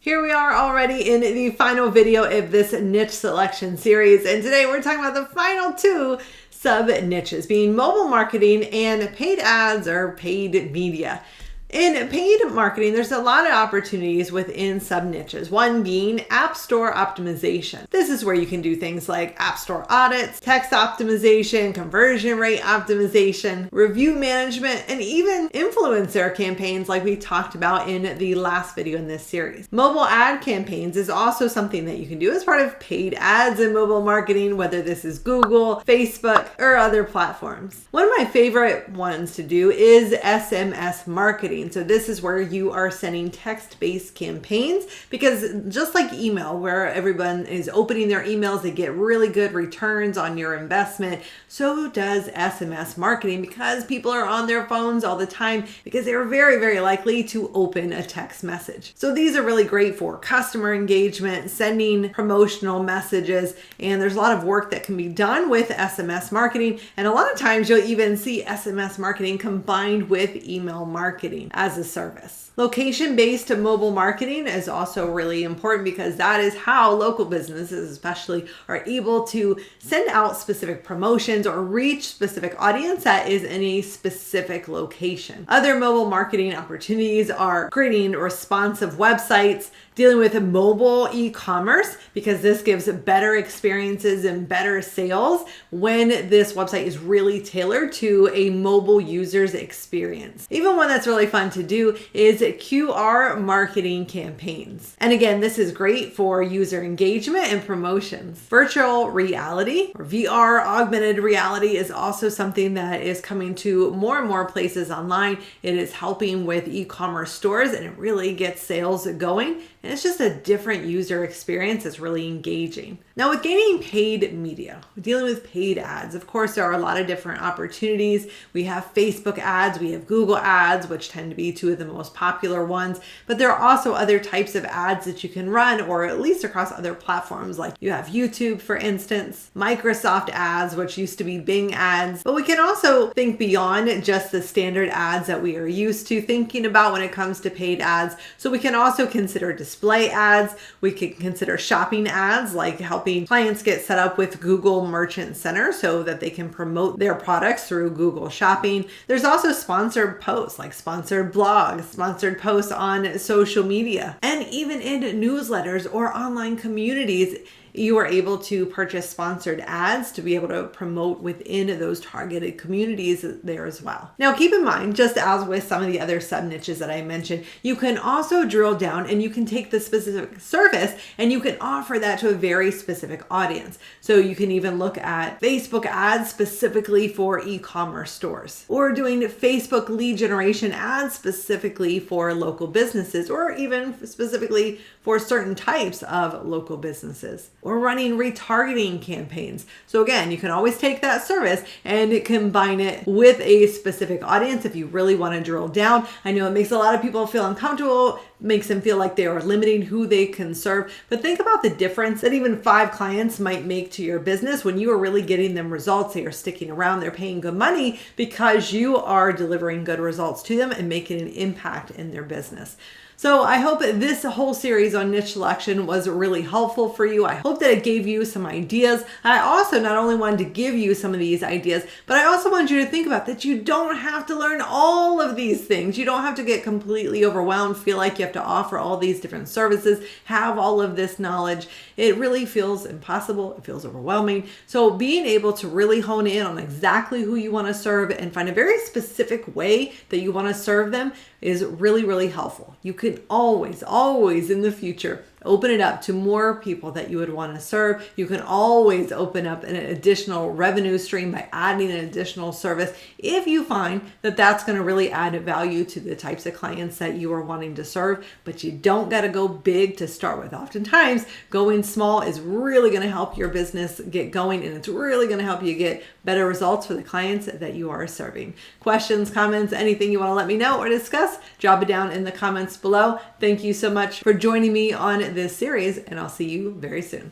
Here we are already in the final video of this niche selection series, and today we're talking about the final two sub-niches, being mobile marketing and paid ads or paid media. In paid marketing, there's a lot of opportunities within sub-niches, one being App Store optimization. This is where you can do things like App Store audits, text optimization, conversion rate optimization, review management, and even influencer campaigns like we talked about in the last video in this series. Mobile ad campaigns is also something that you can do as part of paid ads in mobile marketing, whether this is Google, Facebook, or other platforms. One of my favorite ones to do is SMS marketing. So this is where you are sending text-based campaigns, because just like email, where everyone is opening their emails, they get really good returns on your investment, so does SMS marketing, because people are on their phones all the time because they're very, very likely to open a text message. So these are really great for customer engagement, sending promotional messages, and there's a lot of work that can be done with SMS marketing. And a lot of times you'll even see SMS marketing combined with email marketing as a service. Location-based mobile marketing is also really important, because that is how local businesses especially are able to send out specific promotions or reach specific audience that is in a specific location. Other mobile marketing opportunities are creating responsive websites, dealing with mobile e-commerce, because this gives better experiences and better sales when this website is really tailored to a mobile user's experience. Even one that's really fun to do is QR marketing campaigns. And again, this is great for user engagement and promotions. Virtual reality or VR, augmented reality, is also something that is coming to more and more places online. It is helping with e-commerce stores, and it really gets sales going. And it's just a different user experience that's really engaging. Now, with gaining paid media, dealing with paid ads, of course, there are a lot of different opportunities. We have Facebook ads, we have Google ads, which tend to be two of the most popular ones, but there are also other types of ads that you can run, or at least across other platforms. Like you have YouTube, for instance, Microsoft ads, which used to be Bing ads, but we can also think beyond just the standard ads that we are used to thinking about when it comes to paid ads. So we can also consider display ads. We can consider shopping ads, like helping clients get set up with Google Merchant Center so that they can promote their products through Google Shopping. There's also sponsored posts, like sponsored blogs, sponsored posts on social media, and even in newsletters or online communities, you are able to purchase sponsored ads to be able to promote within those targeted communities there as well. Now, keep in mind, just as with some of the other sub-niches that I mentioned, you can also drill down and you can take the specific service and you can offer that to a very specific audience. So you can even look at Facebook ads specifically for e-commerce stores, or doing Facebook lead generation ads specifically for local businesses, or even specifically for certain types of local businesses, or running retargeting campaigns. So again, you can always take that service and combine it with a specific audience if you really want to drill down. I know it makes a lot of people feel uncomfortable, makes them feel like they are limiting who they can serve, but think about the difference that even 5 clients might make to your business when you are really getting them results. They are sticking around, they're paying good money because you are delivering good results to them and making an impact in their business. So I hope this whole series on niche selection was really helpful for you. I hope that it gave you some ideas. I also not only wanted to give you some of these ideas, but I also want you to think about that you don't have to learn all of these things. You don't have to get completely overwhelmed, feel like you have to offer all these different services, have all of this knowledge. It really feels impossible. It feels overwhelming. So being able to really hone in on exactly who you want to serve and find a very specific way that you want to serve them is really, really helpful. You can always in the future open it up to more people that you would want to serve. You can always open up an additional revenue stream by adding an additional service if you find that that's going to really add value to the types of clients that you are wanting to serve. But you don't got to go big to start with. Oftentimes, going small is really going to help your business get going, and it's really going to help you get better results for the clients that you are serving. Questions, comments, anything you want to let me know or discuss, drop it down in the comments below. Thank you so much for joining me on this series, and I'll see you very soon.